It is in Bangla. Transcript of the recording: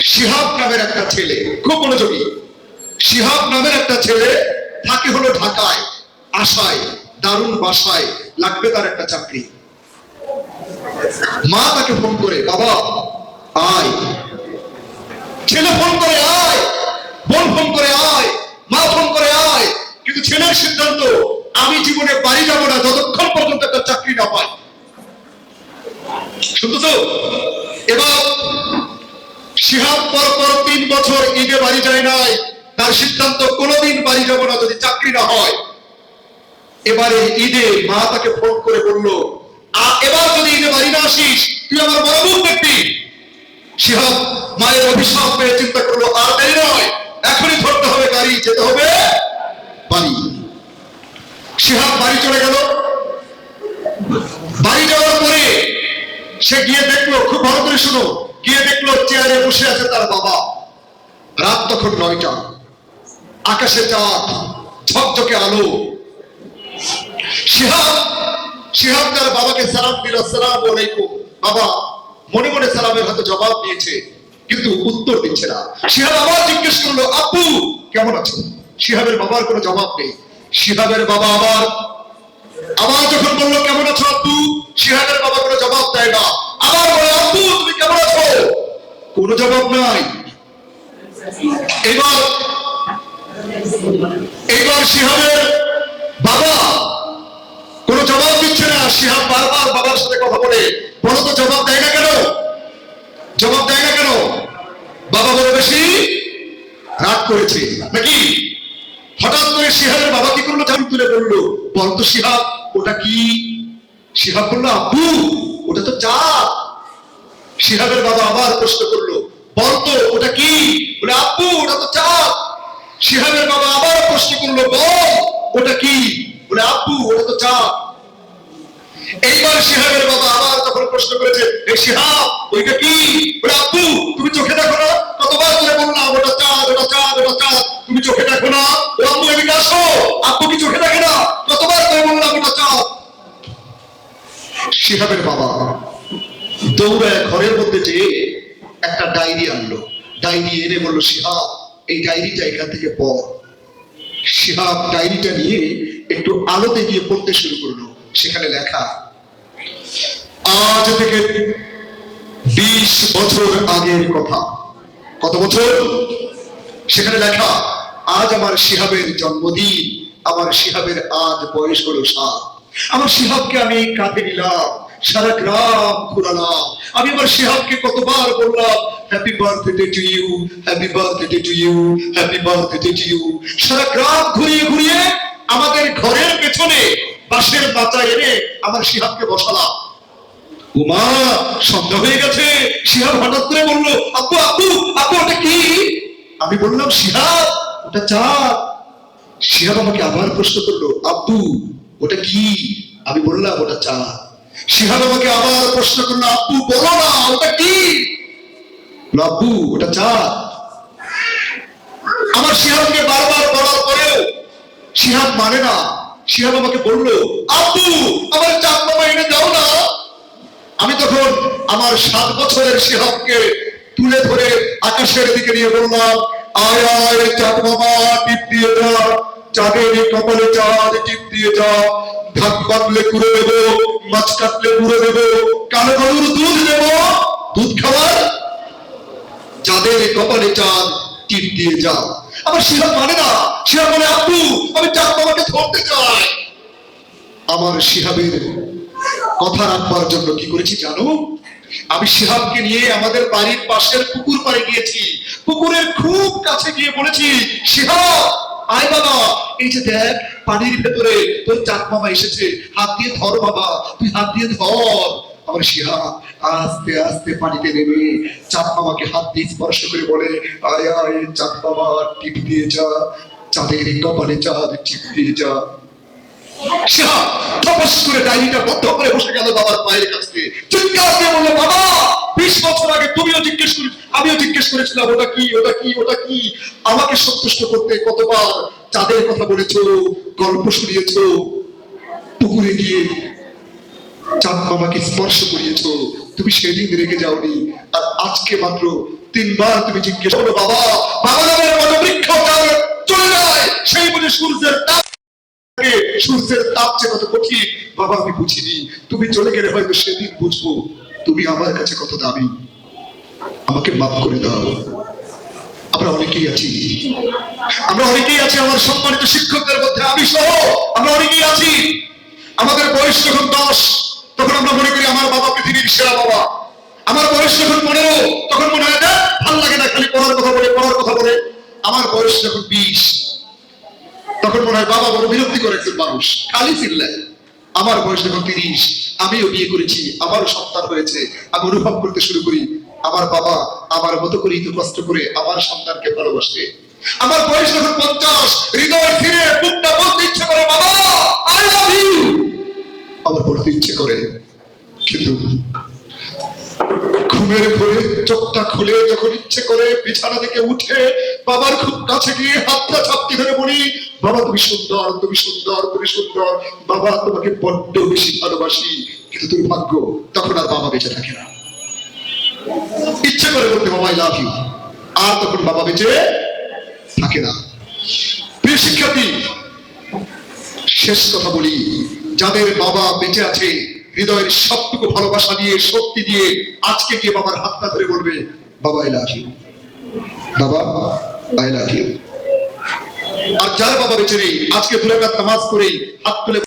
শিহাব নামের একটা ছেলে, খুব মনোযোগী, শিহাব নামের একটা ছেলে থাকে হলো ঢাকায়, আশায়, দারুণ বাসায় লাগবে তার একটা চাকরি। মা তাকে ফোন করে, বাবা আয়। ছেলে ফোন করে আয়, বোন ফোন করে আয়, মা ফোন করে আয়, কিন্তু ছেলের সিদ্ধান্ত আমি জীবনে বাড়ি যাবো না যতক্ষণ পর্যন্ত একটা চাকরি না পাই। শুনতো তো? এবার শিহাব পর 3 বছর ঈদে বাড়ি যায় নাই। তার সিদ্ধান্ত কোনোদিন বাড়ি যাব না যদি চাকরি না হয়। এবারে ঈদে মা তাকে ফোন করে বলল, এবার যদি ঈদে বাড়ি না আসিস তুই আমার বড় মুখ দেখবি। শিহাব মায়ের অভিশাপ পেয়ে চিন্তা করলো, আর দেরি নয়, এখনই ধরতে হবে গাড়ি, যেতে হবে বাড়ি। শিহাব বাড়ি চলে গেল। বাড়ি যাওয়ার পরে সে গিয়ে দেখলো, খুব ভালো করে শুনো, গিয়ে দেখলো চেয়ারে বসে আছে তার বাবা। রাত তখন 9টা, আকাশে চাঁদ, ঝকঝকে আলো। শিহাব তার বাবাকে সালাম দিল, আসসালামু আলাইকুম। বাবা মনে মনে সালামের হয়তো জবাব দিয়েছে, কিন্তু উত্তর দিচ্ছে না। শিহাব আবার জিজ্ঞেস করলো, আপু কেমন আছো? শিহাবের বাবার কোনো জবাব নেই। শিহাবের বাবা আবার যখন বললো কেমন আছো আপু, শিহাবের বাবা কোনো জবাব দেয় না। আবার বলে, আপু তুমি কেমন আছো? কোনো জবাব নাই। এবার শিহাবের বাবা কোনো জবাব দিচ্ছে না। শিহাব বারবার বাবার সাথে কথা বলে, বলো তো জবাব দেয় না কেন? জবাব দেয় না কেন? বাবা বলে বেশি রাগ করেছে নাকি? হঠাৎ করে শিহাবের বাবা কি করলো, জানি তুলে বললো, বলতো শিহাব ওটা কি? শিহাব বললো, আব্বু ওটা তো চাঁদ। শিহাবের বাবা আবার প্রশ্ন করলো, বলতো ওটা কি? বলে, আব্বু ওটা তো চাঁদ। শিহাবের বাবা আবার প্রশ্ন করলো, বল ওটা কি? বলে, আব্বু ওটা তো চাঁদ। এইবার শিহাবের বাবা আবার তখন প্রশ্ন করেছে, এই শিহাব ওইটা কি? বলে, আব্বু তুমি চোখে দেখো না? কতবার করে বললাম ওটা চাঁদ, ওটা চাঁদ, ওটা চাঁদ, তুমি চোখে দেখো না? ও আব্বু এদিকে আসো, আব্বু কি চোখে দেখে না? কতবার করে বললাম ওটা চাঁদ। শিহাবের বাবা দৌড়ায় ঘরের মধ্যে যে একটা ডায়েরি আনলো। ডায়েরি এনে বললো, শিহাব এই ডায়েরিটা এখান থেকে পড়। শিহাব ডায়েরিটা নিয়ে একটু আলোতে গিয়ে পড়তে শুরু করলো। সেখানে লেখা, আজ থেকে 20 বছর আগের কথা। কত বছর? সেখানে লেখা, আজ আমার শিহাবের জন্মদিন। আমার শিহাবের আজ বয়স হলো 7। আমার শিহাবকে আমি কাঁধে নিলাম, সারা গ্রাম ঘুরালাম। আমি আমার শিহাবকে কতবার বললাম, happy birthday to you, happy birthday to you, happy birthday to you. সারা গ্রাম ঘুরিয়ে ঘুরিয়ে আমাদের ঘরের পেছনে বাঁশের মাচা এনে আমার শিহাবকে বসালাম। উমা সন্ধ্যা হয়ে গেছে। শিহাব হঠাৎ করে বললো, আপু আপু আপু ওটা কি? আমি বললাম, শিহাব ওটা চাঁদ। শিহাব আমাকে আবার প্রশ্ন করলো, আব্বু ওটা কি? আমি বললাম, ওটা চাঁদ। শিহাব আমাকে আবার প্রশ্ন করলো, আব্বু বলো না ওটা কি? আব্বু ওটা চাঁদ। আমার শিহাবকে বারবার বলার পরেও শিহাব মানে না। শিহাব আমাকে বললো, আব্বু আমার চাঁদ মামা এনে দাও না। আমি তখন আমার 7 বছরের শিহাবকে তুলে ধরে আকাশের দিকে নিয়ে বললাম, আয় আয় চাঁদ মামা, টিপ দিয়ে যা, চাঁদের কপালে চাঁদ টিপ দিয়ে যা। ধান কাটলে কুড়ে দেবো, মাছ কাটলে মুড়ে দেবো, কালো গরুর দুধ দেবো, দুধ খাওয়ার চাঁদের কপালে চাঁদ টিপ দিয়ে যা। আমার শিহাব মানে না। শিহাব বলে, আব্বু আমি চাঁদ মামাকে ধরতে চাই। আমার শিহাবের কথা রাখবার জন্য কি করেছি জানো? আমি শিহাবকে নিয়ে আমাদের বাড়ির পাশের পুকুর পাড়ে গিয়েছি। পুকুরের খুব কাছে গিয়ে বলেছি, শিহাব আয় বাবা, এই যে দেখ পানির ভেতরে তোর চাঁদ মামা এসেছে, হাত দিয়ে ধর বাবা, তুই হাত দিয়ে ধর। আমার শিহাব আস্তে আস্তে পানিতে নেমে চাঁদ মামাকে হাত দিয়ে স্পর্শ করে বলে, আয় আয় চাঁদ মামা টিপ দিয়ে যা, চাঁদের কপালে চাঁদ টিপ দিয়ে যা। শিহাব তপস করে ডায়েরিটা বন্ধ করে বসে গেল বাবার পায়ের কাছে। চিৎকার দিয়ে বললো, বাবা 20 বছর আগে তুমিও জিজ্ঞেস করেছ, আমিও জিজ্ঞেস করেছিলাম ওটা কি, ওটা কি, ওটা কি। আমাকে সন্তুষ্ট করতে কতবার চাঁদের কথা বলেছো, গল্প শুনিয়েছো, পুকুরে গিয়ে চাঁদ মামাকে স্পর্শ করিয়েছো, তুমি সেদিন রেগে যাওনি। আর আজকে মাত্র 3বার তুমি জিজ্ঞেস করো বাবা, বাবা নামের মতো বৃক্ষ চলে যায়, সেই বুঝে সূর্যের তাপ, সূর্যের তাপ যে কত কঠিন বাবা আমি বুঝিনি, তুমি চলে গেলে হয়তো সেদিন বুঝবো তুমি আমার কাছে কত দামি, আমাকে মাফ করে দাও। আমরা অনেকেই আছি, আমার সম্মানিত শিক্ষকদের মধ্যে আমি সহ আমরা অনেকেই আছি, আমাদের বয়স যখন 10 তখন আমরা মনে করি আমার বাবা পৃথিবীর সেরা বাবা, আমার বয়স যখন 15 তখন মনে হয় ভালো লাগে না, খালি পড়ার কথা বলে। আমার বয়স যখন 20 তখন মনে হয় বাবা বড় বিরক্তিকর একজন মানুষ, খালি চিল্লায়। আমার বয়স যখন 30, আমিও বিয়ে করেছি, আমারও সন্তান হয়েছে, আমি অনুভব করতে শুরু করি আমার বাবা আমার মতো করেই তো কষ্ট করে আমার সন্তানকে ভালোবাসে। আমার বয়স যখন 50, হৃদয় ফিরে বুকটা বলতে ইচ্ছে করে বাবা আই লাভ ইউ, আমার বলতে ইচ্ছে করে, কিন্তু ঘুমের ঘরে চোখটা খুলে যখন ইচ্ছে করে বিছানা থেকে উঠে বাবার খুব কাছে গিয়ে হাতটা চাপটি ধরে বলি বাবা তুমি সুন্দর, বাবা তোমাকে বড্ড বেশি ভালোবাসি, কিন্তু দুর্ভাগ্য তখন আর বাবা বেঁচে থাকে না। ইচ্ছে করে বলতে বাবা আই লাভ ইউ, আর তখন বাবা বেঁচে থাকে না। প্রিয় শিক্ষার্থী, শেষ কথা বলি, যাদের বাবা বেঁচে আছে হৃদয়ের সবটুকু ভালোবাসা দিয়ে শক্তি দিয়ে আজকে গিয়ে বাবার হাতটা ধরে বলবে বাবা আই লাভ ইউ, বাবা আই লাভ ইউ। আর যার বাবা বেঁচে নেই আজকে 2 রাকাত নামাজ করেই হাত তুলে